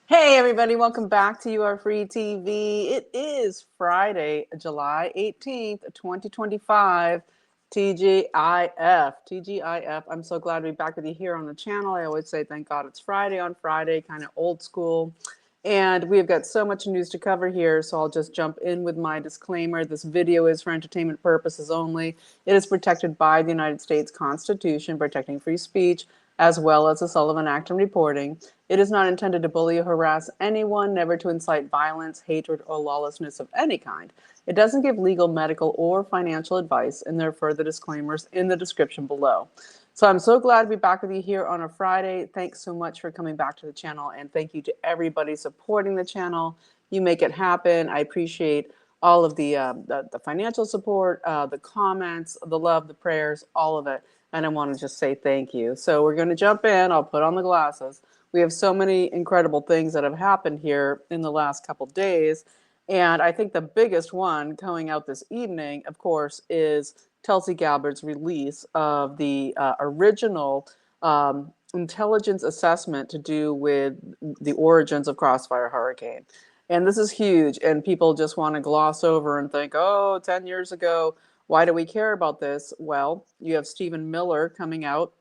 Hey everybody, welcome back to You Are Free TV. It is Friday, July 18th, 2025. TGIF. TGIF. I'm so glad to be back with you here on the channel. I always say thank God it's Friday on Friday, kind of old school. And we've got so much news to cover here, so I'll just jump in with my disclaimer. This video is for entertainment purposes only. It is protected by the United States Constitution, protecting free speech, as well as the Sullivan Act and reporting. It is not intended to bully or harass anyone, never to incite violence, hatred, or lawlessness of any kind. It doesn't give legal, medical, or financial advice, and there are further disclaimers in the description below. So I'm so glad to be back with you here on a Friday. Thanks so much for coming back to the channel, and thank you to everybody supporting the channel. You make it happen. I appreciate all of the financial support, the comments, the love, the prayers, all of it. And I want to just say thank you. So we're going to jump in. I'll put on the glasses. We have so many incredible things that have happened here in the last couple days. And I think the biggest one coming out this evening, of course, is Tulsi Gabbard's release of the original intelligence assessment to do with the origins of Crossfire Hurricane. And this is huge. And people just want to gloss over and think, oh, 10 years ago, why do we care about this? Well, you have Stephen Miller coming out.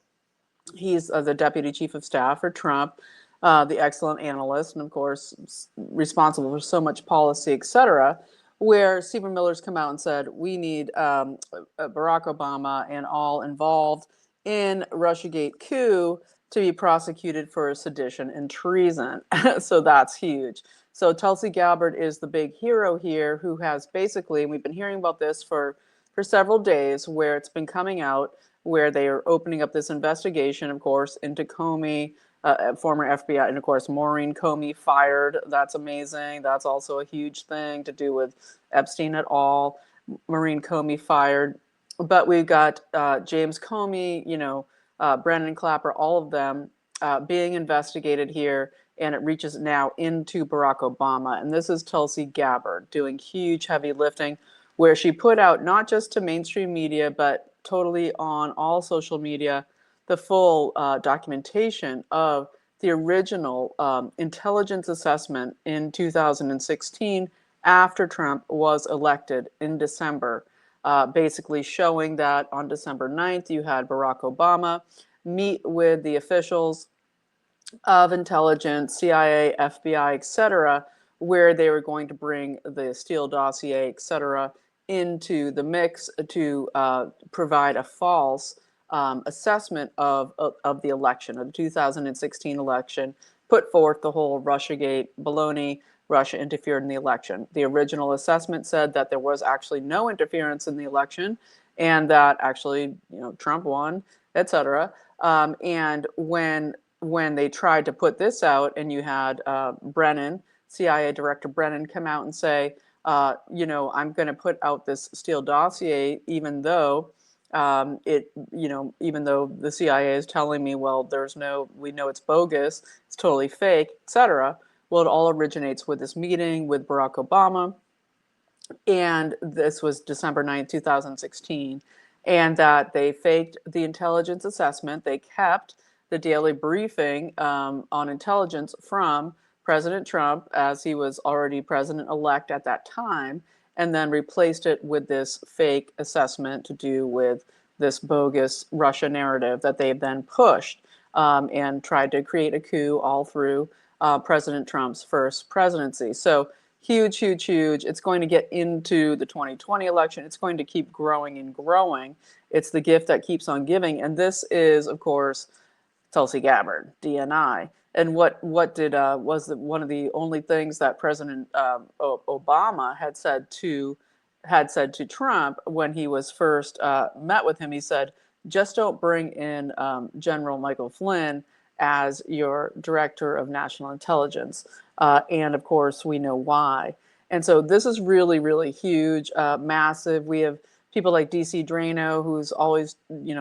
He's the deputy chief of staff for Trump, the excellent analyst, and of course, responsible for so much policy, etc. Where Stephen Miller's come out and said, we need Barack Obama and all involved in Russiagate coup to be prosecuted for sedition and treason. So that's huge. So Tulsi Gabbard is the big hero here, who has basically, and we've been hearing about this for several days, where it's been coming out, where they are opening up this investigation, of course, into Comey, former FBI, and of course, Maureen Comey fired. That's amazing. That's also a huge thing to do with Epstein et al. Maureen Comey fired. But we've got James Comey, Brennan Clapper, all of them being investigated here, and it reaches now into Barack Obama. And this is Tulsi Gabbard doing huge heavy lifting, where she put out, not just to mainstream media, but totally on all social media, the full documentation of the original intelligence assessment in 2016 after Trump was elected in December, basically showing that on December 9th, you had Barack Obama meet with the officials of intelligence, CIA, FBI, etc., where they were going to bring the Steele dossier, etc., into the mix to provide a false assessment of the election, of the 2016 election, put forth the whole Russiagate baloney. Russia interfered in the election. The original assessment said that there was actually no interference in the election, and that actually, Trump won, etc. And when they tried to put this out, and you had Brennan, CIA Director Brennan, come out and say, I'm going to put out this Steele dossier, even though even though the CIA is telling me, well, we know it's bogus, it's totally fake, etc. Well, it all originates with this meeting with Barack Obama, and this was December 9th, 2016, and that they faked the intelligence assessment. They kept the daily briefing on intelligence from President Trump, as he was already president-elect at that time, and then replaced it with this fake assessment to do with this bogus Russia narrative that they've then pushed and tried to create a coup all through President Trump's first presidency. So huge, huge, huge. It's going to get into the 2020 election. It's going to keep growing and growing. It's the gift that keeps on giving. And this is, of course, Tulsi Gabbard, DNI. And what was one of the only things that President Obama had said to Trump when he was first met with him. He said, just don't bring in General Michael Flynn as your director of national intelligence. And of course, we know why. And so this is really, really huge, massive. We have people like DC Drano, who's always,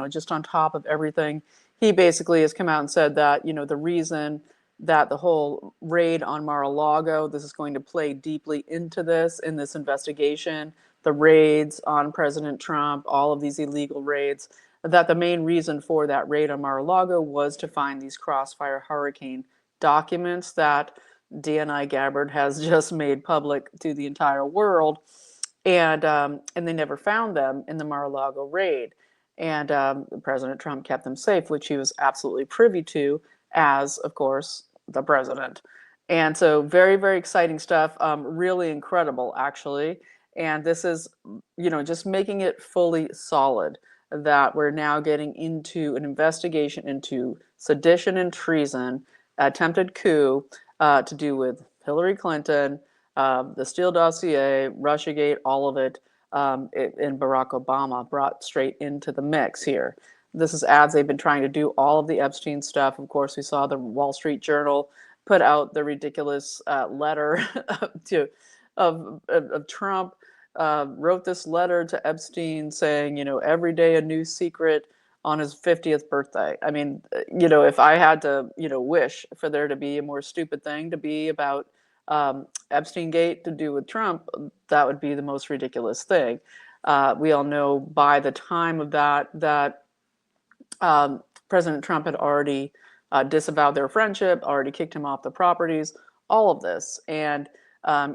just on top of everything. He basically has come out and said that, the reason that the whole raid on Mar-a-Lago, this is going to play deeply into this, in this investigation, the raids on President Trump, all of these illegal raids, that the main reason for that raid on Mar-a-Lago was to find these Crossfire Hurricane documents that DNI Gabbard has just made public to the entire world. And they never found them in the Mar-a-Lago raid. And President Trump kept them safe, which he was absolutely privy to as, of course, the president. And so very, very exciting stuff. Really incredible, actually. And this is, just making it fully solid that we're now getting into an investigation into sedition and treason, attempted coup to do with Hillary Clinton, the Steele dossier, Russiagate, all of it, and Barack Obama brought straight into the mix here. This is as they've been trying to do all of the Epstein stuff. Of course, we saw the Wall Street Journal put out the ridiculous letter of Trump. Wrote this letter to Epstein saying, every day a new secret on his 50th birthday. I mean, if I had to, wish for there to be a more stupid thing to be about Epstein Gate to do with Trump, that would be the most ridiculous thing. We all know by the time of that President Trump had already disavowed their friendship, already kicked him off the properties, all of this. And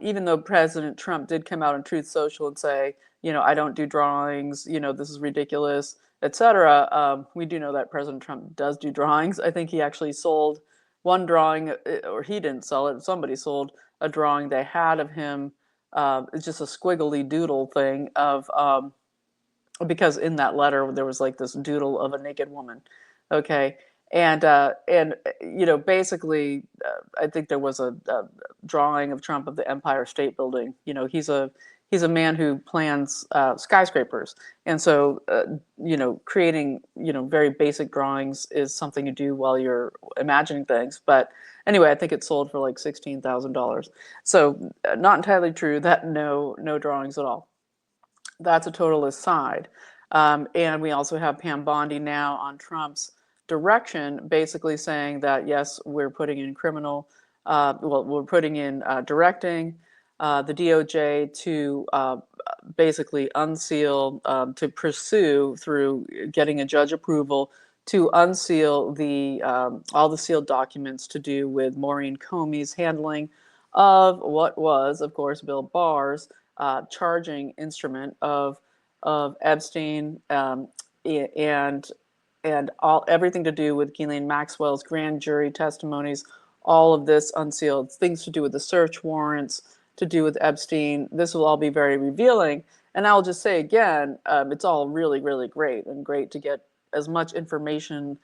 even though President Trump did come out on Truth Social and say, I don't do drawings, this is ridiculous, etc., we do know that President Trump does do drawings. I think he actually sold one drawing, or he didn't sell it, somebody sold a drawing they had of him. It's just a squiggly doodle thing of, because in that letter there was like this doodle of a naked woman. Okay. And basically, I think there was a drawing of Trump of the Empire State Building. He's a man who plans skyscrapers, and so creating very basic drawings is something you do while you're imagining things. But anyway, I think it sold for like $16,000. So not entirely true that no drawings at all. That's a total aside. And we also have Pam Bondi now on Trump's direction, basically saying that, yes, we're putting in we're putting in directing the DOJ to basically unseal, to pursue through getting a judge approval to unseal all the sealed documents to do with Maureen Comey's handling of what was, of course, Bill Barr's charging instrument of Epstein, and everything to do with Ghislaine Maxwell's grand jury testimonies, all of this unsealed, things to do with the search warrants, to do with Epstein. This will all be very revealing. And I'll just say again, it's all really, really great, and great to get as much information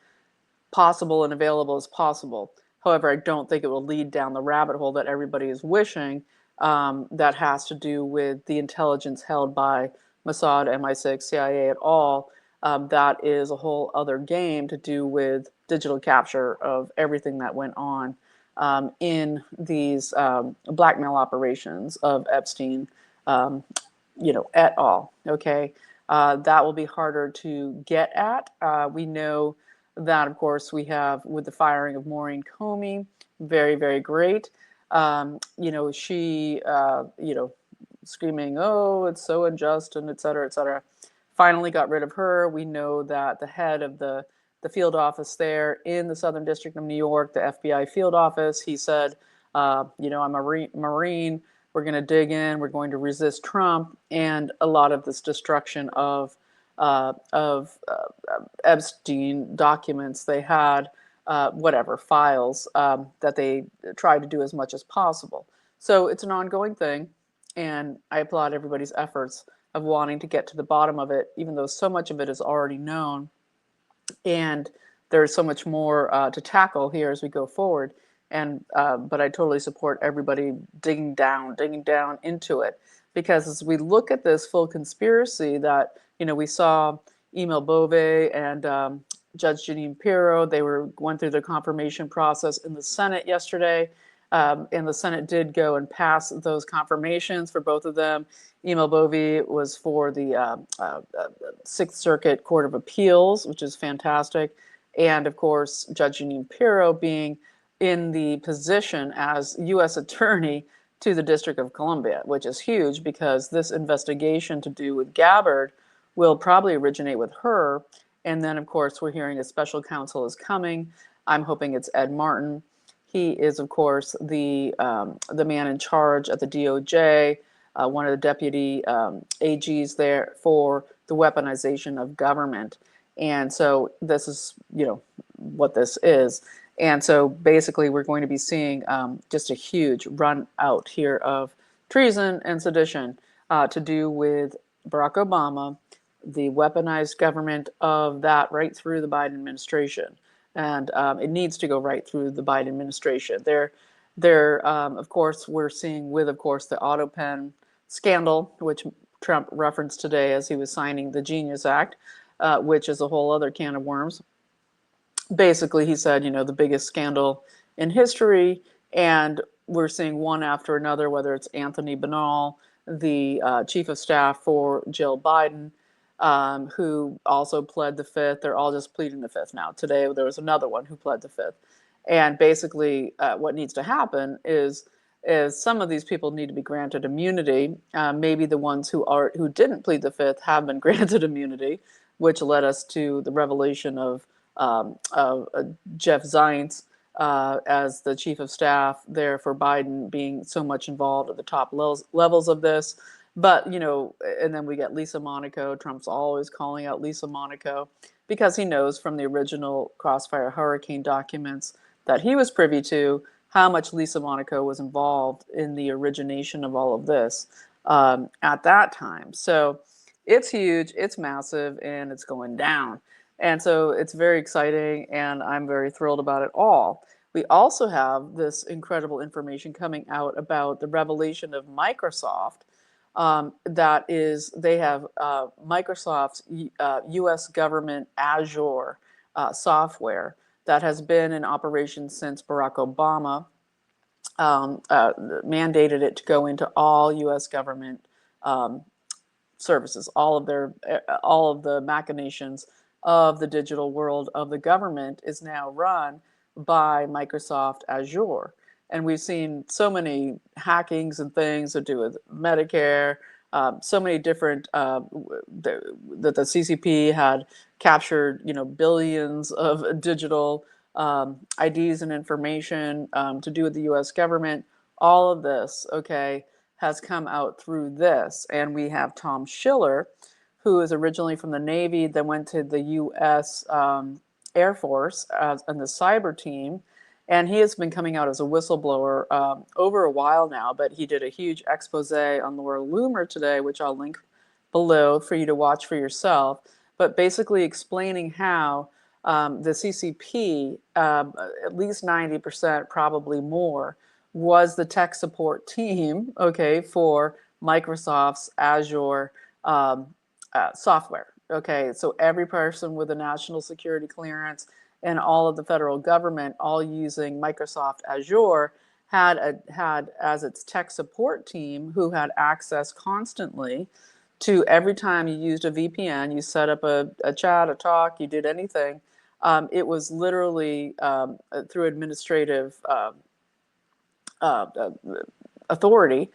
possible and available as possible. However, I don't think it will lead down the rabbit hole that everybody is wishing, that has to do with the intelligence held by Mossad, MI6, CIA at all. That is a whole other game to do with digital capture of everything that went on in these blackmail operations of Epstein, et al. Okay, that will be harder to get at. We know that, of course, we have with the firing of Maureen Comey, very, very great. She, screaming, oh, it's so unjust, and et cetera, et cetera. Finally got rid of her. We know that the head of the field office there in the Southern District of New York, the FBI field office, he said, I'm a Marine. We're going to dig in. We're going to resist Trump. And a lot of this destruction of Epstein documents they had, files that they tried to do as much as possible. So it's an ongoing thing. And I applaud everybody's efforts of wanting to get to the bottom of it, even though so much of it is already known. And there's so much more to tackle here as we go forward. And but I totally support everybody digging down into it, because as we look at this full conspiracy that we saw Emile Bove and Judge Jeanine Pirro, they went through the confirmation process in the Senate yesterday. And the Senate did go and pass those confirmations for both of them. Emile Bove was for the Sixth Circuit Court of Appeals, which is fantastic. And of course, Judge Jeanine Pirro being in the position as U.S. Attorney to the District of Columbia, which is huge because this investigation to do with Gabbard will probably originate with her. And then, of course, we're hearing a special counsel is coming. I'm hoping it's Ed Martin. He is, of course, the man in charge at the DOJ, one of the deputy AGs there for the weaponization of government. And so this is, what this is. And so basically we're going to be seeing just a huge run out here of treason and sedition to do with Barack Obama, the weaponized government of that right through the Biden administration. And it needs to go right through the Biden administration. Of course, we're seeing with, of course, the auto pen scandal, which Trump referenced today as he was signing the Genius Act, which is a whole other can of worms. Basically, he said, the biggest scandal in history, and we're seeing one after another, whether it's Anthony Banal, the chief of staff for Jill Biden, who also pled the fifth. They're all just pleading the fifth now. Today, there was another one who pled the fifth. And basically, what needs to happen is some of these people need to be granted immunity. Maybe the ones who didn't plead the fifth have been granted immunity, which led us to the revelation of Jeff Zients as the chief of staff there for Biden being so much involved at the top levels of this. But, and then we get Lisa Monaco. Trump's always calling out Lisa Monaco because he knows from the original Crossfire Hurricane documents that he was privy to how much Lisa Monaco was involved in the origination of all of this at that time. So it's huge, it's massive, and it's going down. And so it's very exciting, and I'm very thrilled about it all. We also have this incredible information coming out about the revelation of Microsoft. That is, they have Microsoft's U.S. government Azure software that has been in operation since Barack Obama mandated it to go into all U.S. government services, all of the machinations of the digital world of the government is now run by Microsoft Azure. And we've seen so many hackings and things to do with Medicare, so many different, that the CCP had captured, billions of digital IDs and information to do with the US government. All of this, okay, has come out through this. And we have Tom Schiller, who is originally from the Navy, then went to the US Air Force and the cyber team. And he has been coming out as a whistleblower over a while now, but he did a huge expose on Laura Loomer today, which I'll link below for you to watch for yourself, but basically explaining how the CCP, at least 90%, probably more, was the tech support team, okay, for Microsoft's Azure software. Okay, so every person with a national security clearance and all of the federal government, all using Microsoft Azure, had as its tech support team who had access constantly to every time you used a VPN, you set up a chat, a talk, you did anything. It was literally through administrative authority.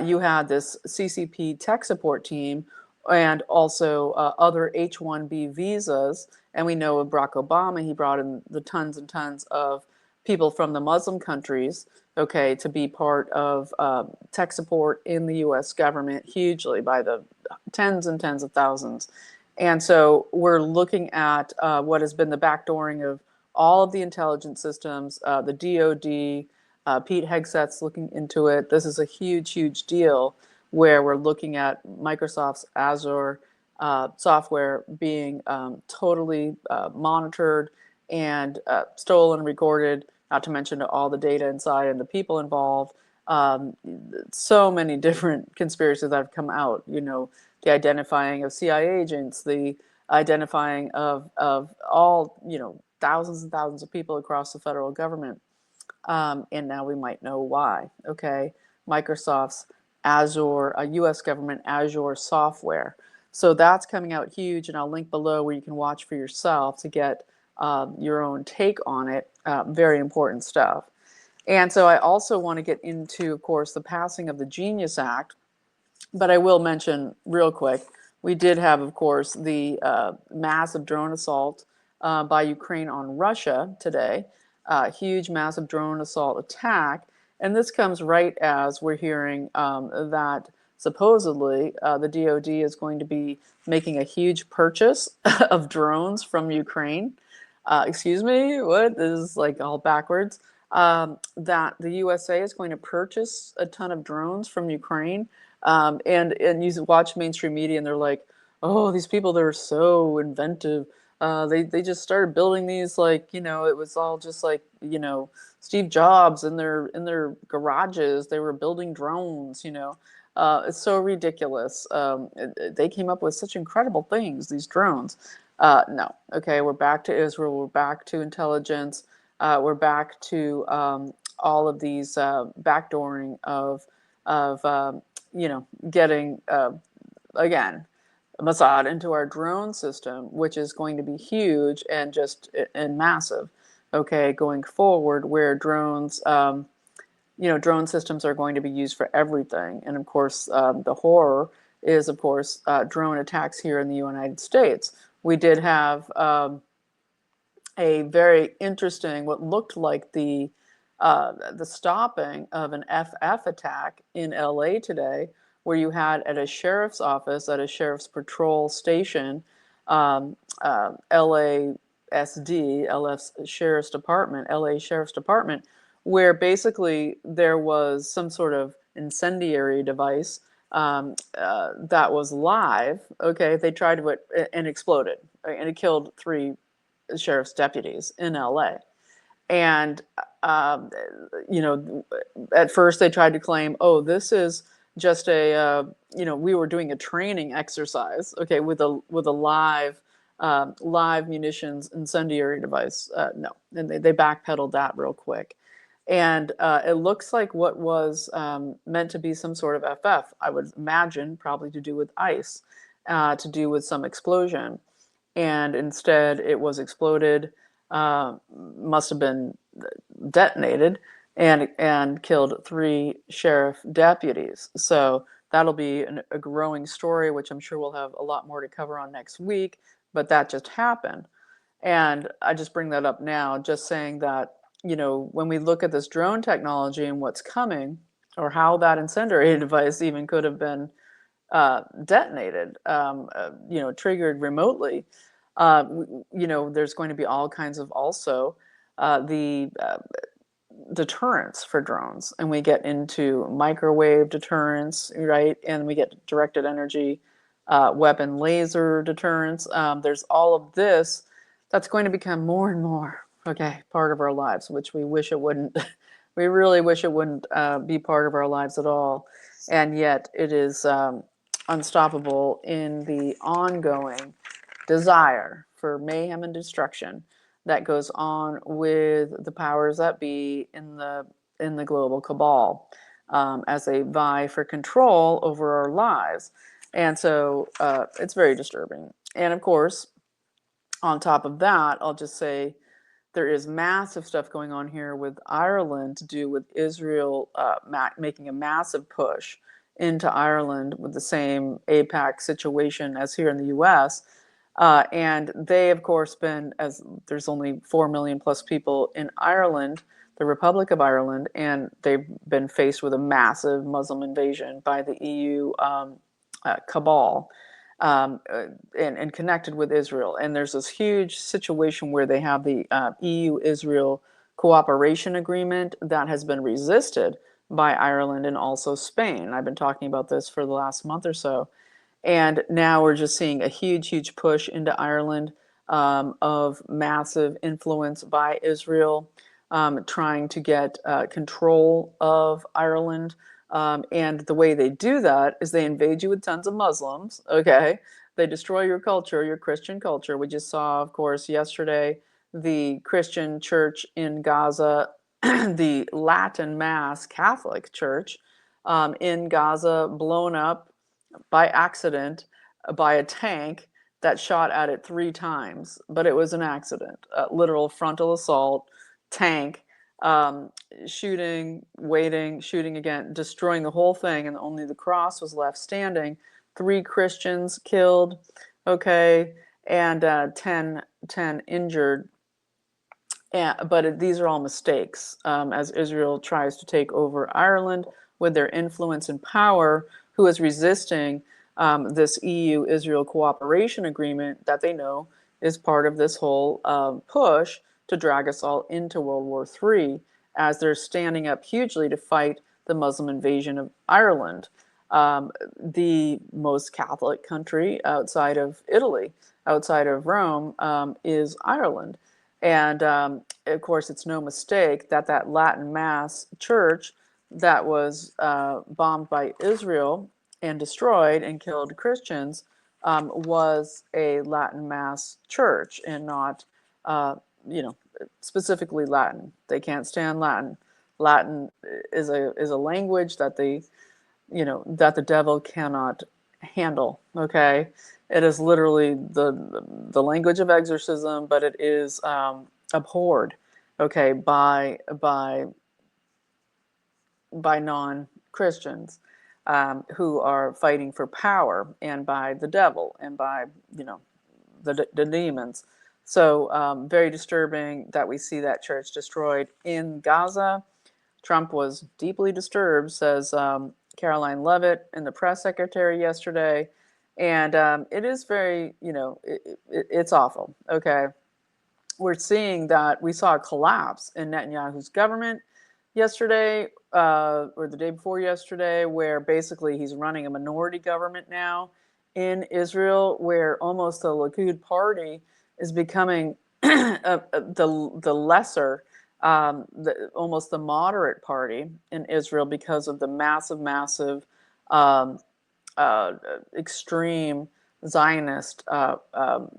You had this CCP tech support team and also other H-1B visas. And we know with Barack Obama, he brought in the tons and tons of people from the Muslim countries, okay, to be part of tech support in the US government hugely by the tens and tens of thousands. And so we're looking at what has been the backdooring of all of the intelligence systems, the DOD, Pete Hegseth's looking into it. This is a huge, huge deal where we're looking at Microsoft's Azure software being totally monitored and stolen, recorded, not to mention all the data inside and the people involved. So many different conspiracies that have come out, the identifying of CIA agents, the identifying of all, thousands and thousands of people across the federal government. And now we might know why, okay? Microsoft's Azure, US government Azure software. So that's coming out huge, and I'll link below where you can watch for yourself to get your own take on it. Very important stuff. And so I also want to get into, of course, the passing of the Genius Act, but I will mention real quick, we did have, of course, the massive drone assault by Ukraine on Russia today. huge, massive drone assault attack. And this comes right as we're hearing that supposedly the DoD is going to be making a huge purchase of drones from Ukraine. Excuse me, what? This is like all backwards. That the USA is going to purchase a ton of drones from Ukraine. And you watch mainstream media and they're like, oh, these people, they're so inventive. They just started building these, like, it was all just like, Steve Jobs in their garages. They were building drones. It's so ridiculous. They came up with such incredible things, these drones. No. Okay, we're back to Israel. We're back to intelligence. We're back to all of these backdooring of getting, again, Mossad into our drone system, which is going to be huge and massive. Okay, going forward, where drones, drone systems are going to be used for everything. And of course, the horror is, of course, drone attacks here in the United States. We did have a very interesting, what looked like the stopping of an FF attack in LA today, where you had at a sheriff's office, at a sheriff's patrol station, LASD, LA Sheriff's Department, where basically there was some sort of incendiary device that was live. Okay, they tried to, and exploded, and it killed 3 sheriff's deputies in LA. And, at first they tried to claim, oh, this is just we were doing a training exercise, okay, with a live munitions incendiary device. No, and they backpedaled that real quick. And it looks like what was meant to be some sort of FF, I would imagine, probably to do with ice, to do with some explosion. And instead it was exploded, must have been detonated, and killed 3 sheriff deputies. So that'll be a growing story, which I'm sure we'll have a lot more to cover on next week, but that just happened. And I just bring that up now, just saying that, when we look at this drone technology and what's coming, or how that incendiary device even could have been detonated, triggered remotely, there's going to be all kinds of also the deterrence for drones. And we get into microwave deterrence, right? And we get directed energy weapon laser deterrence. There's all of this that's going to become more and more, okay, part of our lives, which we wish it wouldn't. We really wish it wouldn't be part of our lives at all. And yet it is unstoppable in the ongoing desire for mayhem and destruction that goes on with the powers that be in the global cabal, as they vie for control over our lives. And so it's very disturbing. And of course, on top of that, I'll just say there is massive stuff going on here with Ireland to do with Israel making a massive push into Ireland with the same APAC situation as here in the US. And they, of course, as there's only 4 million plus people in Ireland, the Republic of Ireland, and they've been faced with a massive Muslim invasion by the EU cabal, and connected with Israel. And there's this huge situation where they have the EU-Israel cooperation agreement that has been resisted by Ireland and also Spain. I've been talking about this for the last month or so. And now we're just seeing a huge, huge push into Ireland of massive influence by Israel, trying to get control of Ireland. And the way they do that is they invade you with tons of Muslims, okay? They destroy your culture, your Christian culture. We just saw, of course, yesterday, the Christian church in Gaza, the Latin Mass Catholic church in Gaza, blown up by accident by a tank that shot at it 3 times, but it was an accident, a literal frontal assault, tank, shooting, waiting, shooting again, destroying the whole thing, and only the cross was left standing. 3 Christians killed, okay, and 10 injured. But these are all mistakes as Israel tries to take over Ireland with their influence and power, who is resisting this EU-Israel cooperation agreement that they know is part of this whole push to drag us all into World War III, as they're standing up hugely to fight the Muslim invasion of Ireland, the most Catholic country outside of Italy, outside of Rome, is Ireland. And of course, it's no mistake that that Latin Mass church that was bombed by Israel and destroyed and killed Christians was a Latin Mass church, and not, you know, specifically Latin. They can't stand Latin. Latin is a language that they, you know, that the devil cannot handle. Okay, it is literally the language of exorcism, but it is abhorred, okay, by non-Christians who are fighting for power, and by the devil, and by, you know, the demons. So very disturbing that we see that church destroyed in Gaza. Trump was deeply disturbed, says Caroline Leavitt, in the press secretary yesterday. And it is very, you know, it's awful. Okay. We're seeing that we saw a collapse in Netanyahu's government yesterday, or the day before yesterday, where basically he's running a minority government now in Israel, where almost the Likud party is becoming the lesser, almost the moderate party in Israel, because of the massive extreme Zionist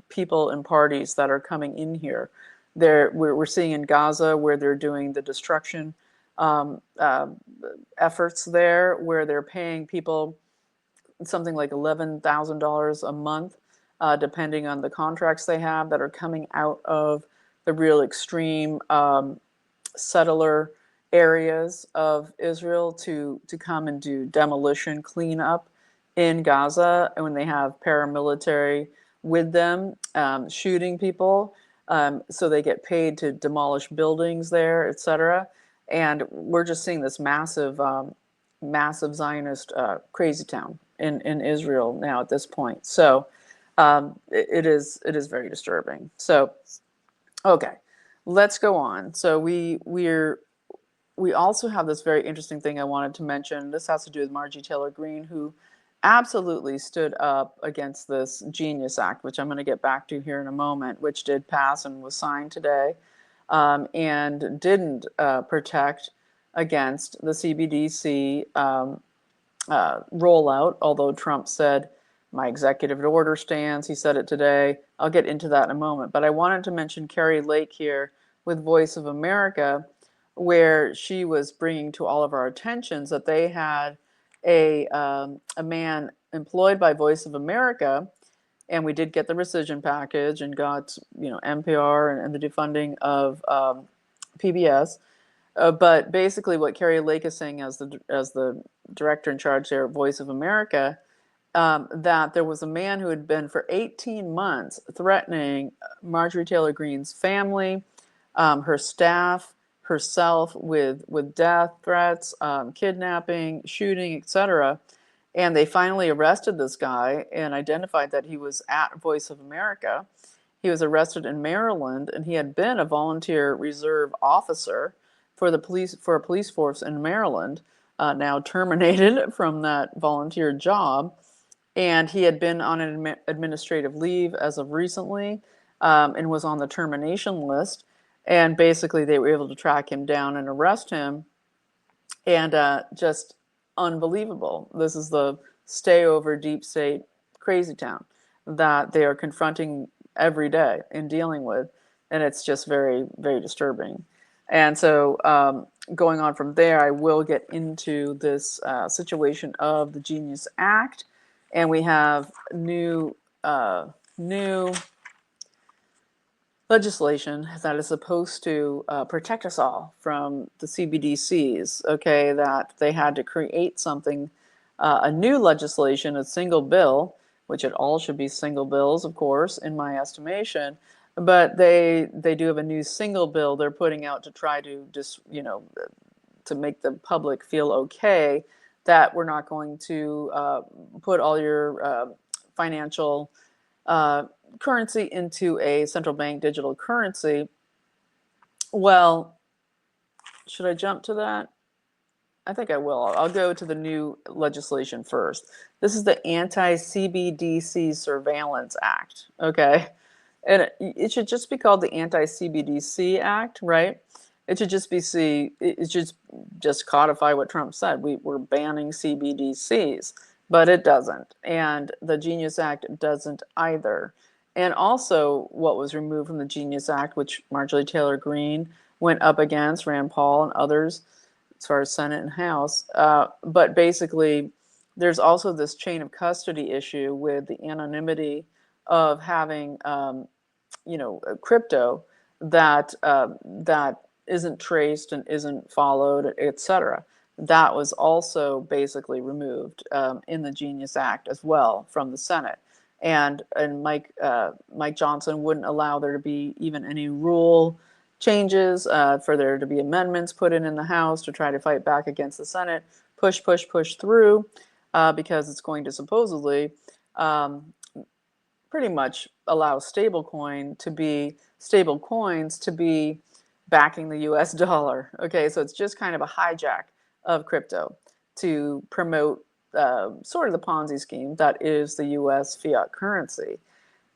people and parties that are coming in here. We're seeing in Gaza where they're doing the destruction efforts there, where they're paying people something like $11,000 a month, depending on the contracts they have, that are coming out of the real extreme settler areas of Israel to come and do demolition cleanup in Gaza, and when they have paramilitary with them shooting people, so they get paid to demolish buildings there, etc. And we're just seeing this massive Zionist crazy town in Israel now at this point. So it is very disturbing. So okay, let's go on. So we also have this very interesting thing I wanted to mention. This has to do with Margie Taylor Greene, who absolutely stood up against this Genius Act, which I'm going to get back to here in a moment, which did pass and was signed today, and didn't protect against the CBDC rollout, although Trump said, my executive order stands. He said it today. I'll get into that in a moment. But I wanted to mention Carrie Lake here with Voice of America, where she was bringing to all of our attentions that they had a man employed by Voice of America, and we did get the rescission package and got, you know, NPR and the defunding of PBS. But basically, what Carrie Lake is saying as the director in charge there at Voice of America, that there was a man who had been for 18 months threatening Marjorie Taylor Greene's family, her staff, herself with death threats, kidnapping, shooting, etc. And they finally arrested this guy and identified that he was at Voice of America. He was arrested in Maryland, and he had been a volunteer reserve officer for a police force in Maryland, now terminated from that volunteer job. And he had been on an administrative leave as of recently, and was on the termination list. And basically, they were able to track him down and arrest him. And just unbelievable. This is the stay over deep state crazy town that they are confronting every day and dealing with. And it's just very, very disturbing. And so going on from there, I will get into this situation of the Genius Act. And we have new legislation that is supposed to protect us all from the CBDCs, okay, that they had to create something, a new legislation, a single bill, which it all should be single bills, of course, in my estimation, but they do have a new single bill they're putting out to try to just, to make the public feel okay that we're not going to put all your financial currency into a central bank digital currency. Well, should I jump to that? I think I will. I'll go to the new legislation first. This is the Anti-CBDC Surveillance Act, okay? And it should just be called the Anti-CBDC Act, right? It should just be it should just codify what Trump said. We're banning CBDCs, but it doesn't. And the Genius Act doesn't either. And also what was removed from the Genius Act, which Marjorie Taylor Greene went up against, Rand Paul and others, as far as Senate and House. But basically, there's also this chain of custody issue with the anonymity of having, crypto that that isn't traced and isn't followed, etc. That was also basically removed in the Genius Act as well from the Senate. And Mike Johnson wouldn't allow there to be even any rule changes, for there to be amendments put in the House to try to fight back against the Senate, push through, because it's going to supposedly pretty much allow stablecoins to be backing the US dollar. Okay, so it's just kind of a hijack of crypto to promote sort of the Ponzi scheme that is the US fiat currency.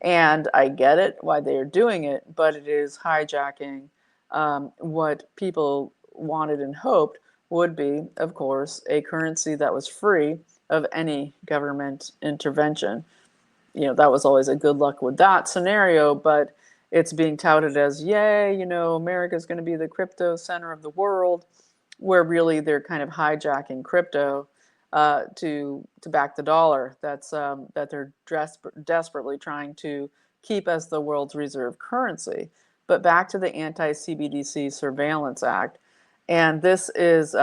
And I get it, why they're doing it, but it is hijacking what people wanted and hoped would be, of course, a currency that was free of any government intervention. That was always a good luck with that scenario, but it's being touted as, yay, America's going to be the crypto center of the world, where really they're kind of hijacking crypto to back the dollar. That they're desperately trying to keep as the world's reserve currency. But back to the Anti-CBDC Surveillance Act, and this is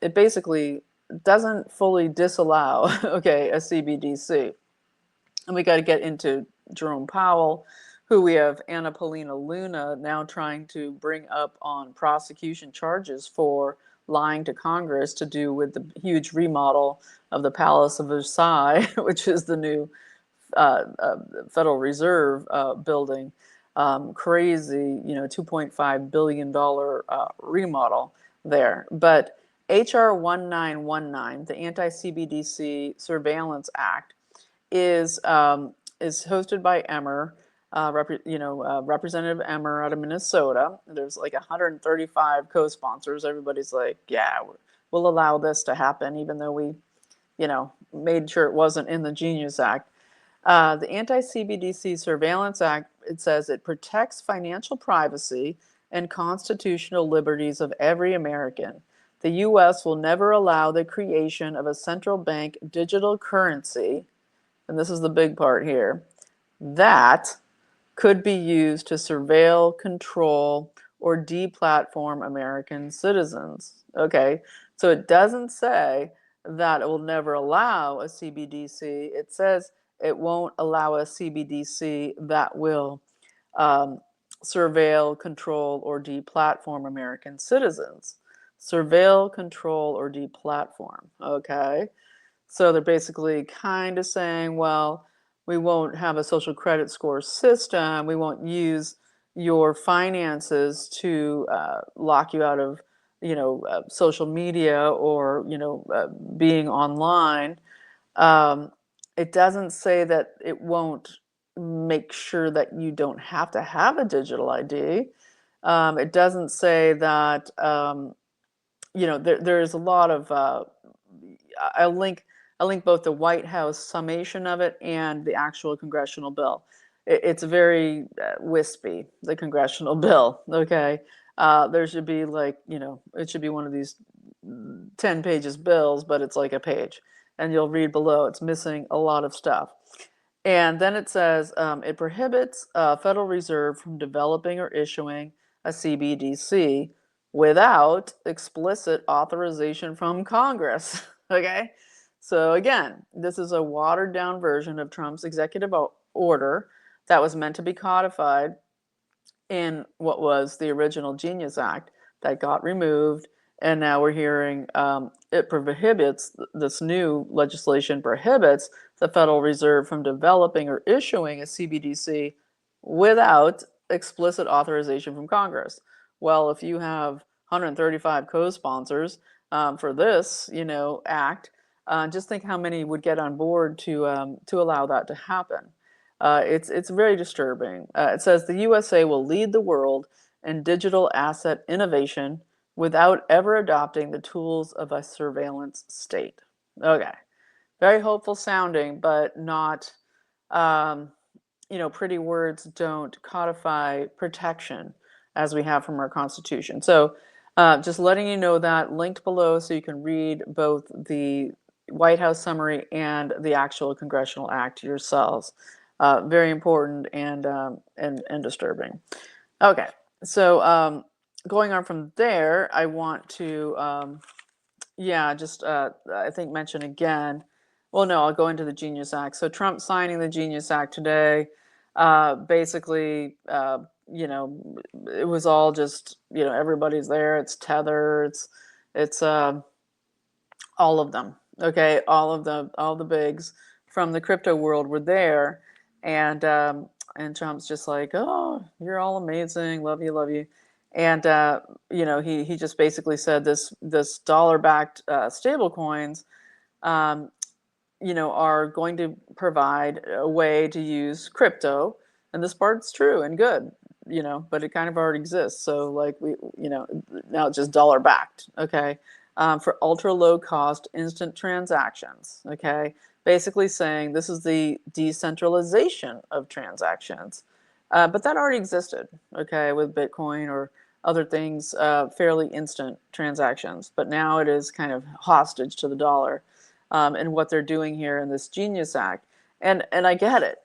it basically doesn't fully disallow a CBDC. And we got to get into Jerome Powell, who we have Anna Paulina Luna now trying to bring up on prosecution charges for lying to Congress to do with the huge remodel of the Palace of Versailles, which is the new Federal Reserve building. Crazy, $2.5 billion remodel there. But HR1919, the Anti-CBDC Surveillance Act, is hosted by Emile, Representative Emile out of Minnesota. There's like 135 co-sponsors. Everybody's like, yeah, we'll allow this to happen, even though we, made sure it wasn't in the Genius Act. The Anti-CBDC Surveillance Act, it says it protects financial privacy and constitutional liberties of every American. The U.S. will never allow the creation of a central bank digital currency, and this is the big part here, that could be used to surveil, control, or deplatform American citizens. Okay, so it doesn't say that it will never allow a CBDC. It says it won't allow a CBDC that will surveil, control, or deplatform American citizens. Surveil, control, or deplatform. Okay. So they're basically kind of saying, well, we won't have a social credit score system. We won't use your finances to lock you out of, social media or, being online. It doesn't say that it won't make sure that you don't have to have a digital ID. It doesn't say that, there's a lot of, I'll link both the White House summation of it and the actual congressional bill. It's very wispy, the congressional bill, okay? There should be it should be one of these 10 pages bills, but it's like a page. And you'll read below, it's missing a lot of stuff. And then it says it prohibits Federal Reserve from developing or issuing a CBDC without explicit authorization from Congress, okay? So again, this is a watered down version of Trump's executive order that was meant to be codified in what was the original Genius Act that got removed. And now we're hearing it prohibits, this new legislation prohibits the Federal Reserve from developing or issuing a CBDC without explicit authorization from Congress. Well, if you have 135 co-sponsors for this, act, just think how many would get on board to allow that to happen. It's very disturbing. It says the USA will lead the world in digital asset innovation without ever adopting the tools of a surveillance state. Okay, very hopeful sounding, but not, pretty words don't codify protection as we have from our Constitution. So just letting you know that, linked below so you can read both the White House summary and the actual congressional act yourselves. Very important and disturbing. Okay, so going on from there, I want to, I think mention again. Well, no, I'll go into the Genius Act. So Trump signing the Genius Act today, basically, it was all just, everybody's there. It's Tether. It's all of them. Okay, all the bigs from the crypto world were there, and Trump's just like, oh, you're all amazing, love you, and he just basically said this dollar-backed stable coins, are going to provide a way to use crypto, and this part's true and good, but it kind of already exists. So like now it's just dollar-backed, okay. For ultra low cost instant transactions, okay? Basically saying this is the decentralization of transactions. But that already existed, okay, with Bitcoin or other things, fairly instant transactions. But now it is kind of hostage to the dollar. And what they're doing here in this Genius Act. And I get it,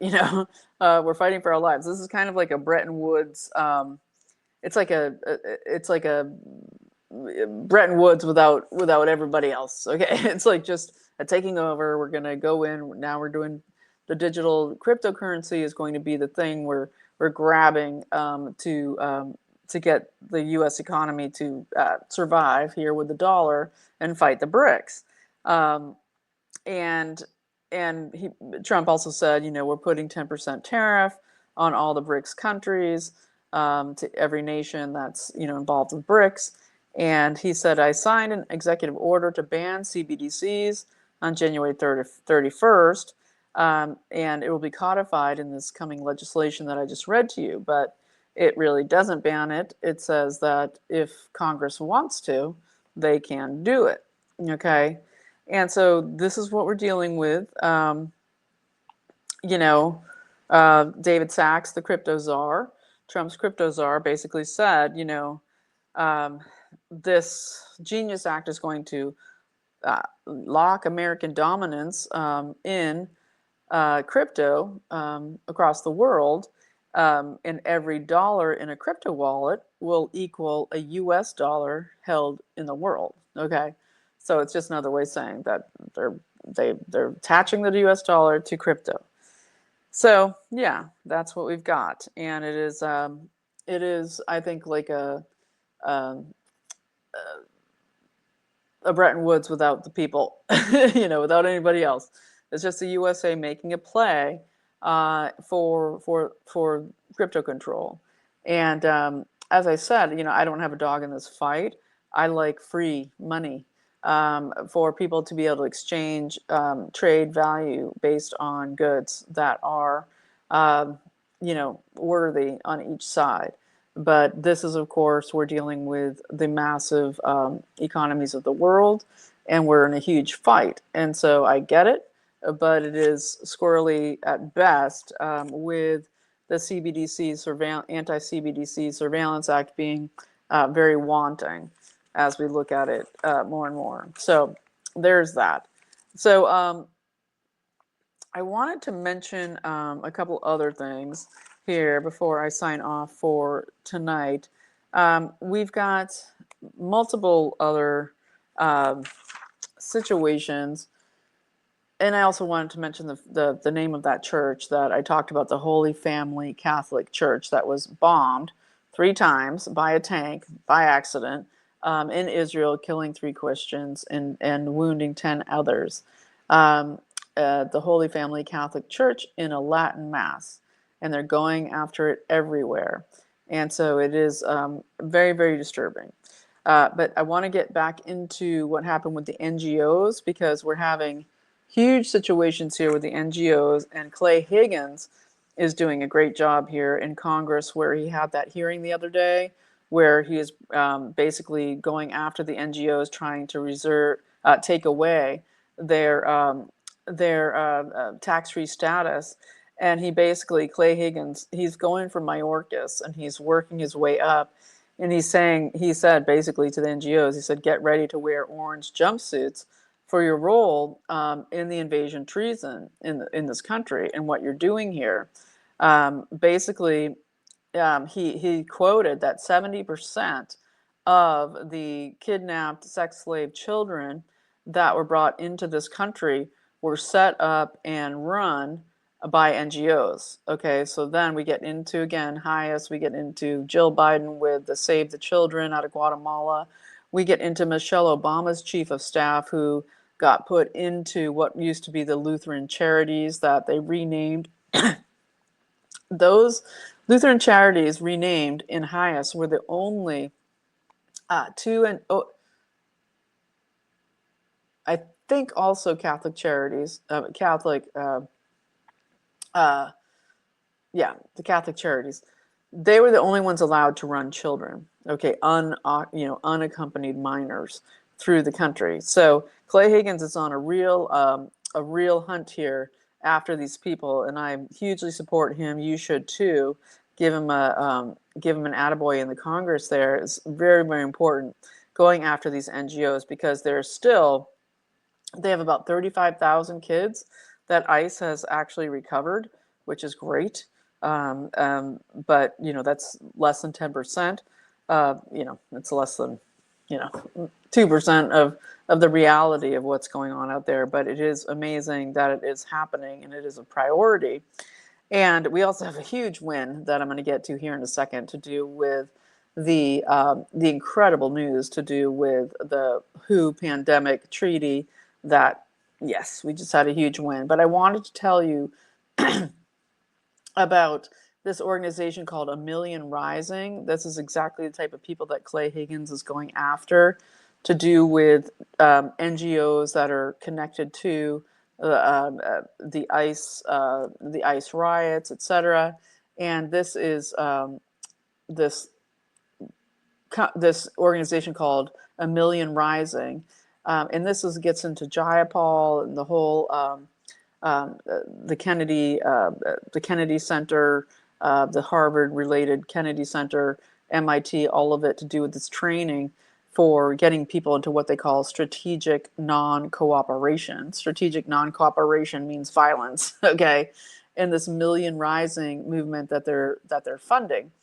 we're fighting for our lives. This is kind of like a Bretton Woods, it's like a Bretton Woods without everybody else. Okay, it's like just a taking over. We're gonna go in now. We're doing the digital cryptocurrency is going to be the thing we're grabbing to get the U.S. economy to survive here with the dollar and fight the BRICS. And Trump also said, we're putting 10% tariff on all the BRICS countries, to every nation that's involved with BRICS. And he said, I signed an executive order to ban CBDCs on January 31st, and it will be codified in this coming legislation that I just read to you. But it really doesn't ban it. It says that if Congress wants to, they can do it. Okay. And so this is what we're dealing with. David Sachs, the crypto czar, Trump's crypto czar, basically said, this Genius Act is going to lock American dominance in crypto across the world, and every dollar in a crypto wallet will equal a US dollar held in the world. Okay, so it's just another way of saying that they're attaching the US dollar to crypto. So yeah, that's what we've got, and it is I think like a Bretton Woods without the people, without anybody else. It's just the USA making a play for crypto control. And as I said, I don't have a dog in this fight. I like free money for people to be able to exchange trade value based on goods that are, worthy on each side. But this is, of course, we're dealing with the massive economies of the world, and we're in a huge fight. And so I get it, but it is squirrely at best, with the CBDC anti-CBDC Surveillance Act being very wanting as we look at it more and more. So there's that. So I wanted to mention a couple other things here before I sign off for tonight. We've got multiple other situations, and I also wanted to mention the name of that church that I talked about, the Holy Family Catholic Church that was bombed 3 times by a tank by accident in Israel, killing 3 Christians and wounding 10 others. The Holy Family Catholic Church in a Latin Mass, and they're going after it everywhere. And so it is very, very disturbing. But I want to get back into what happened with the NGOs, because we're having huge situations here with the NGOs, and Clay Higgins is doing a great job here in Congress, where he had that hearing the other day, where he is basically going after the NGOs, trying to take away their tax-free status. And he basically, Clay Higgins, he's going for Mayorkas, and he's working his way up. And he said basically to the NGOs, he said, get ready to wear orange jumpsuits for your role in the invasion treason in this country and what you're doing here. Basically, he quoted that 70% of the kidnapped sex slave children that were brought into this country were set up and run by NGOs. Okay, so then we get into, again, Hayes, we get into Jill Biden with the Save the Children out of Guatemala. We get into Michelle Obama's chief of staff, who got put into what used to be the Lutheran Charities that they renamed. Those Lutheran Charities renamed in Hayes were the only I think also Catholic Charities, the Catholic Charities, they were the only ones allowed to run children, okay, unaccompanied minors through the country. So Clay Higgins is on a real hunt here after these people, and I hugely support him. You should too. Give him an attaboy in the Congress. There is very, very important, going after these NGOs, because they have about 35,000 kids that ICE has actually recovered, which is great. But that's less than 10%. It's less than 2% of the reality of what's going on out there. But it is amazing that it is happening, and it is a priority. And we also have a huge win that I'm going to get to here in a second, to do with the incredible news to do with the WHO pandemic treaty. That, yes, we just had a huge win. But I wanted to tell you about this organization called A Million Rising. This is exactly the type of people that Clay Higgins is going after, to do with NGOs that are connected to the ICE riots, etc. And this is this organization called A Million Rising, and this gets into Jayapal and the whole the Kennedy Center, the Harvard-related Kennedy Center, MIT, all of it to do with this training for getting people into what they call strategic non-cooperation. Strategic non-cooperation means violence, okay? And this Million Rising movement that they're funding.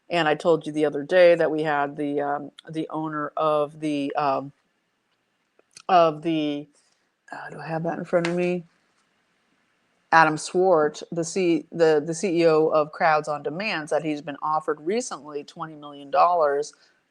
And I told you the other day that we had the owner of the do I have that in front of me? Adam Swart, the CEO of Crowds on Demand, that he's been offered recently $20 million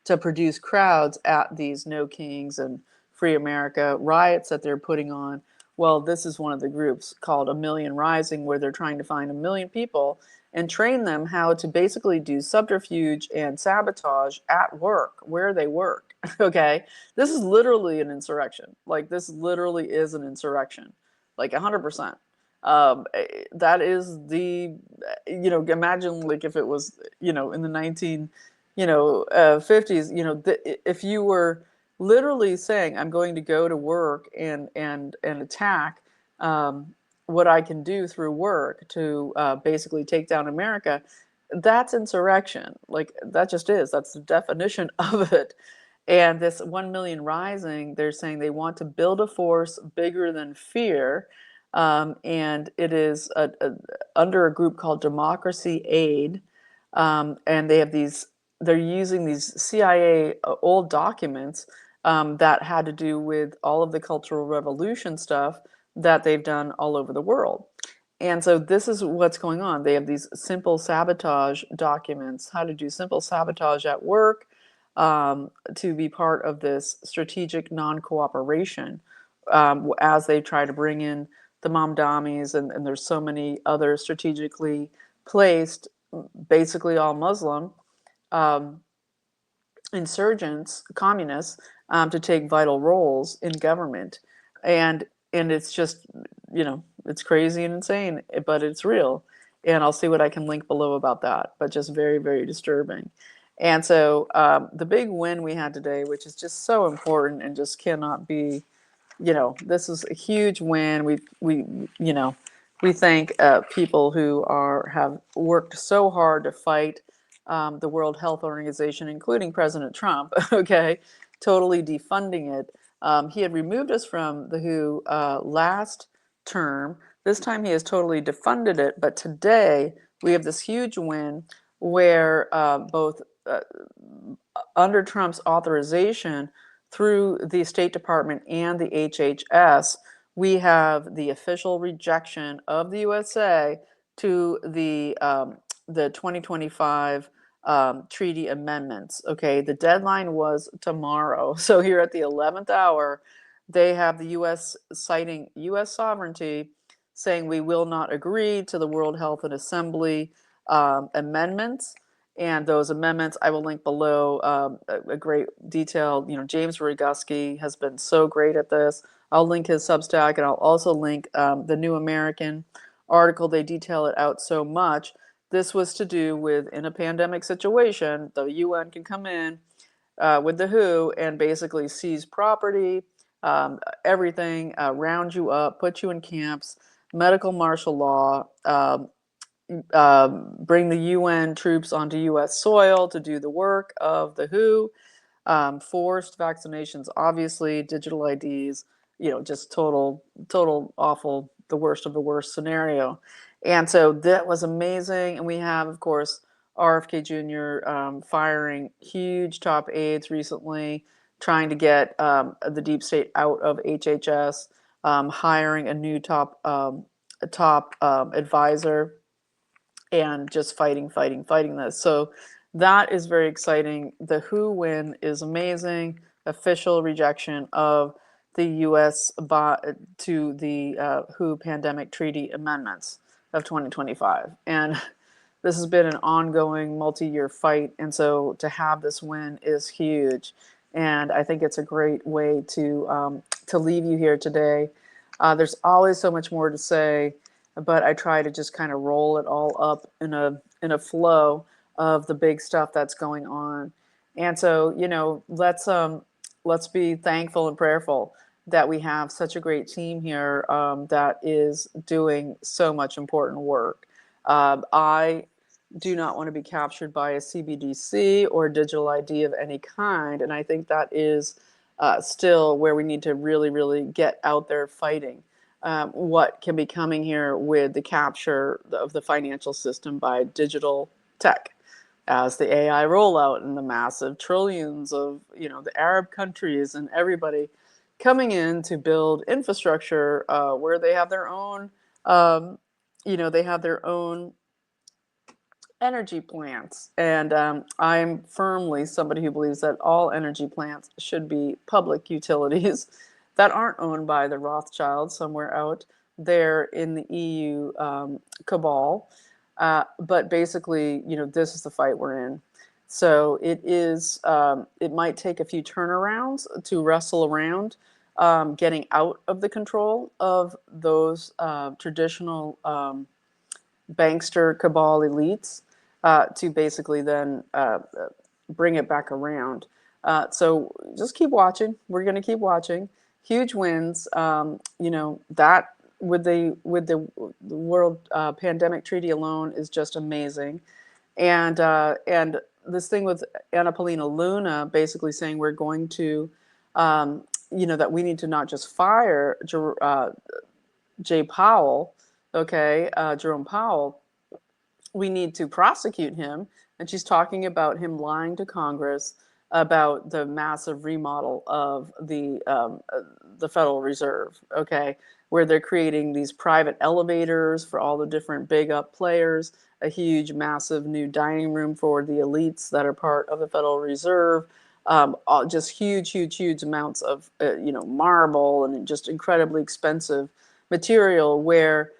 to produce crowds at these No Kings and Free America riots that they're putting on. Well, this is one of the groups called A Million Rising, where they're trying to find 1 million people and train them how to basically do subterfuge and sabotage at work, where they work. Okay, this is literally an insurrection. Like, this literally is an insurrection, like 100%. That is imagine, like, if it was, in the 50s, if you were literally saying, I'm going to go to work and attack what I can do through work to basically take down America, that's insurrection. Like, that just is. That's the definition of it. And this 1 Million Rising, they're saying they want to build a force bigger than fear. And it is under a group called Democracy Aid. And they're using these CIA old documents that had to do with all of the Cultural Revolution stuff that they've done all over the world. And so this is what's going on. They have these simple sabotage documents, how to do simple sabotage at work, to be part of this strategic non-cooperation, as they try to bring in the Mamdamis, and there's so many other strategically placed, basically all Muslim, um, insurgents, communists, to take vital roles in government. And it's just, it's crazy and insane, but it's real. And I'll see what I can link below about that, but just very, very disturbing. And so the big win we had today, which is just so important and just cannot be, this is a huge win. We thank people who have worked so hard to fight the World Health Organization, including President Trump. Okay, totally defunding it. He had removed us from the WHO last term. This time he has totally defunded it. But today we have this huge win where both under Trump's authorization through the State Department and the HHS, we have the official rejection of the USA to the 2025 treaty amendments. Okay, the deadline was tomorrow. So here at the 11th hour, they have the US citing US sovereignty, saying we will not agree to the World Health and Assembly amendments. And those amendments, I will link below a great detail. James Roguski has been so great at this. I'll link his Substack, and I'll also link the New American article. They detail it out so much. This was to do with, in a pandemic situation, the UN can come in with the WHO and basically seize property, everything, round you up, put you in camps, medical martial law, bring the UN troops onto US soil to do the work of the WHO, forced vaccinations, obviously, digital IDs, just total awful, the worst of the worst scenario. And so that was amazing. And we have, of course, RFK Jr. Firing huge top aides recently, trying to get the deep state out of HHS, hiring a new top advisor, and just fighting this. So that is very exciting. The WHO win is amazing. Official rejection of the U.S. to the WHO pandemic treaty amendments of 2025. And this has been an ongoing multi-year fight. And so to have this win is huge. And I think it's a great way to leave you here today. There's always so much more to say, but I try to just kind of roll it all up in a flow of the big stuff that's going on. And so, let's be thankful and prayerful that we have such a great team here that is doing so much important work. I do not want to be captured by a CBDC or digital ID of any kind, and I think that is still where we need to really, really get out there fighting. What can be coming here with the capture of the financial system by digital tech, as the AI rollout and the massive trillions of, the Arab countries and everybody coming in to build infrastructure where they have their own, they have their own energy plants. And I'm firmly somebody who believes that all energy plants should be public utilities that aren't owned by the Rothschilds somewhere out there in the EU cabal. But basically, this is the fight we're in. So it is. It might take a few turnarounds to wrestle around getting out of the control of those traditional bankster cabal elites to basically then bring it back around. So just keep watching. We're going to keep watching. Huge wins. That with the World Pandemic Treaty alone is just amazing. And this thing with Anna Paulina Luna basically saying we're going to, that we need to not just fire Jay Powell, Jerome Powell, we need to prosecute him. And she's talking about him lying to Congress, about the massive remodel of the Federal Reserve, okay, where they're creating these private elevators for all the different big up players, a huge, massive new dining room for the elites that are part of the Federal Reserve, just huge, huge, huge amounts of marble and just incredibly expensive material, where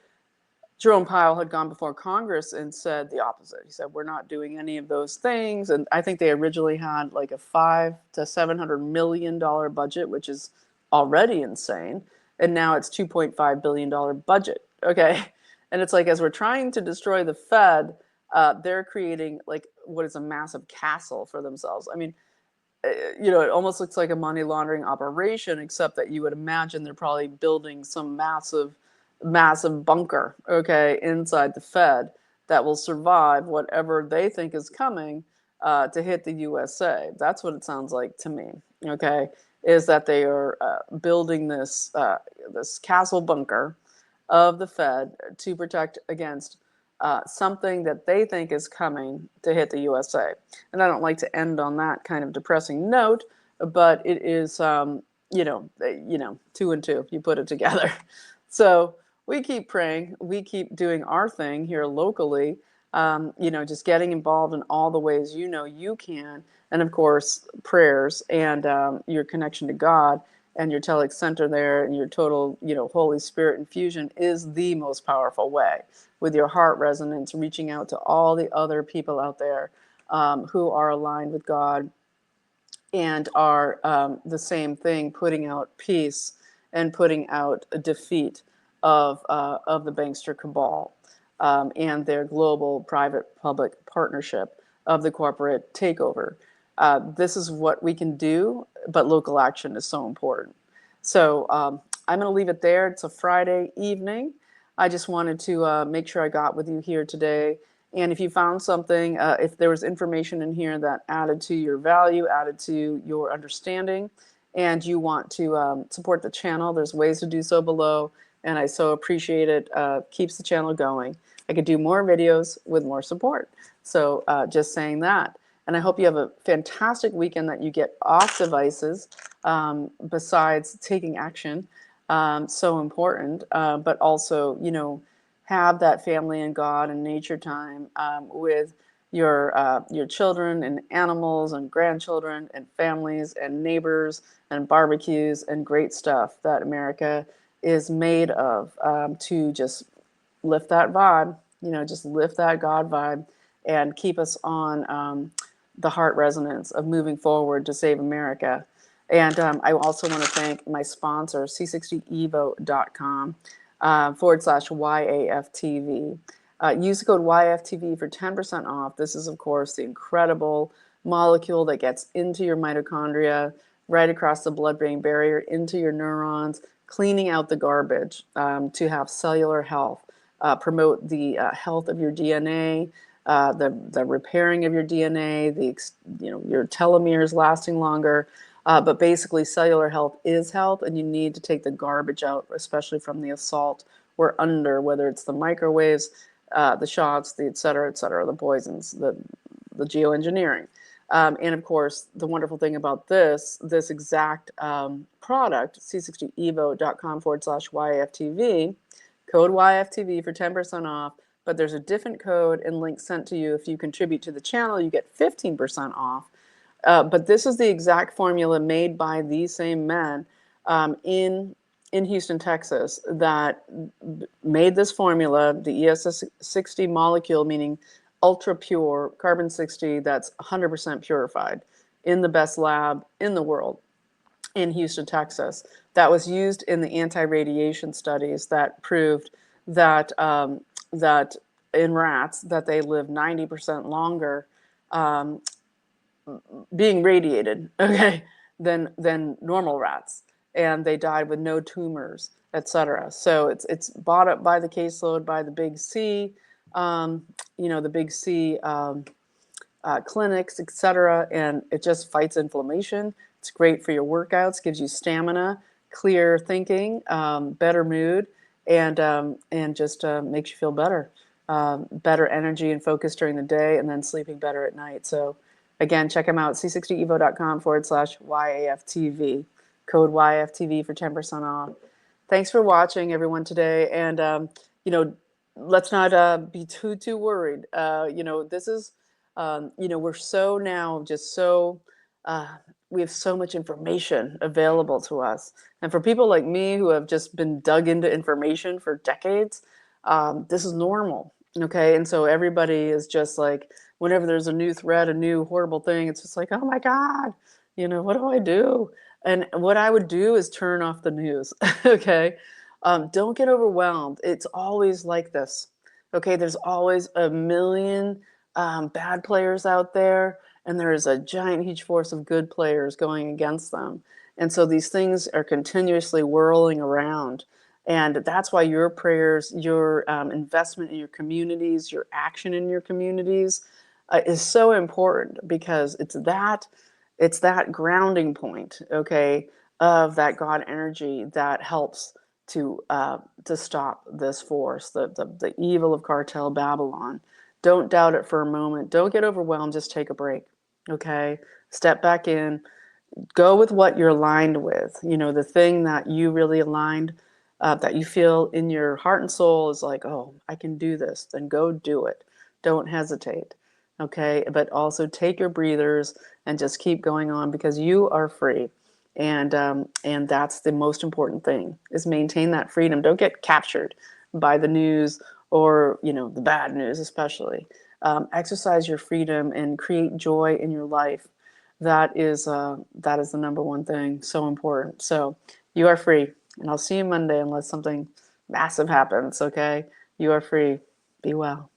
Jerome Powell had gone before Congress and said the opposite. He said, we're not doing any of those things. And I think they originally had like a $500 to $700 million budget, which is already insane. And now it's $2.5 billion budget. Okay. And it's like, as we're trying to destroy the Fed, they're creating like what is a massive castle for themselves. I mean, it almost looks like a money laundering operation, except that you would imagine they're probably building some massive bunker, okay, inside the Fed that will survive whatever they think is coming to hit the USA. That's what it sounds like to me, okay, is that they are building this castle bunker of the Fed to protect against something that they think is coming to hit the USA. And I don't like to end on that kind of depressing note, but it is, two and two, you put it together. So we keep praying, we keep doing our thing here locally, just getting involved in all the ways you can. And of course, prayers and your connection to God and your telic center there and your total, Holy Spirit infusion is the most powerful way, with your heart resonance, reaching out to all the other people out there who are aligned with God and are the same thing, putting out peace and putting out a defeat of the bankster cabal and their global private-public partnership of the corporate takeover. This is what we can do, but local action is so important. So I'm going to leave it there. It's a Friday evening. I just wanted to make sure I got with you here today. And if you found something, if there was information in here that added to your value, added to your understanding, and you want to support the channel, there's ways to do so below. And I so appreciate it. Keeps the channel going. I could do more videos with more support. So just saying that. And I hope you have a fantastic weekend, that you get off devices besides taking action. So important, but also, have that family and God and nature time with your children and animals and grandchildren and families and neighbors and barbecues and great stuff that America is made of, to just lift that vibe, just lift that God vibe and keep us on the heart resonance of moving forward to save America. And I also want to thank my sponsor, c60evo.com /YAFTV. Use the code YFTV for 10% off. This is, of course, the incredible molecule that gets into your mitochondria, right across the blood-brain barrier, into your neurons, cleaning out the garbage to have cellular health, promote the health of your DNA, the repairing of your DNA, your telomeres lasting longer. But basically, cellular health is health, and you need to take the garbage out, especially from the assault we're under, whether it's the microwaves, the shots, the et cetera, the poisons, the geoengineering. And of course, the wonderful thing about this exact product, c60evo.com /YFTV, code YFTV for 10% off. But there's a different code and link sent to you. If you contribute to the channel, you get 15% off. But this is the exact formula made by these same men in Houston, Texas, that made this formula, the ESS60 molecule, meaning ultra pure carbon 60, that's 100% purified, in the best lab in the world in Houston, Texas. That was used in the anti-radiation studies that proved that that in rats that they live 90% longer being radiated, okay, than normal rats, and they died with no tumors, etc. So it's bought up by the caseload by the big C, the big C clinics, etc. And it just fights inflammation. It's great for your workouts, gives you stamina, clear thinking, better mood, and just makes you feel better, better energy and focus during the day, and then sleeping better at night. So Again, check them out, c60evo.com/YAFTV. Code YAFTV for 10% off. Thanks for watching, everyone, today. And, let's not be too worried. This is, we're so now just so, we have so much information available to us. And for people like me who have just been dug into information for decades, this is normal. Okay. And so everybody is just like, whenever there's a new threat, a new horrible thing, it's just like, oh my God, what do I do? And what I would do is turn off the news. Okay. Don't get overwhelmed. It's always like this. Okay. There's always a million bad players out there, and there is a giant, huge force of good players going against them. And so these things are continuously whirling around. And that's why your prayers, your investment in your communities, your action in your communities is so important, because it's that grounding point, okay, of that God energy that helps to stop this force, the evil of Cartel Babylon. Don't doubt it for a moment. Don't get overwhelmed. Just take a break, okay? Step back in. Go with what you're aligned with. The thing that you really aligned, that you feel in your heart and soul is like, oh, I can do this. Then go do it. Don't hesitate, okay? But also take your breathers and just keep going on, because you are free. And that's the most important thing, is maintain that freedom. Don't get captured by the news, or the bad news especially. Exercise your freedom and create joy in your life. That is the number one thing. So important. So you are free, and I'll see you Monday, unless something massive happens. Okay, you are free. Be well.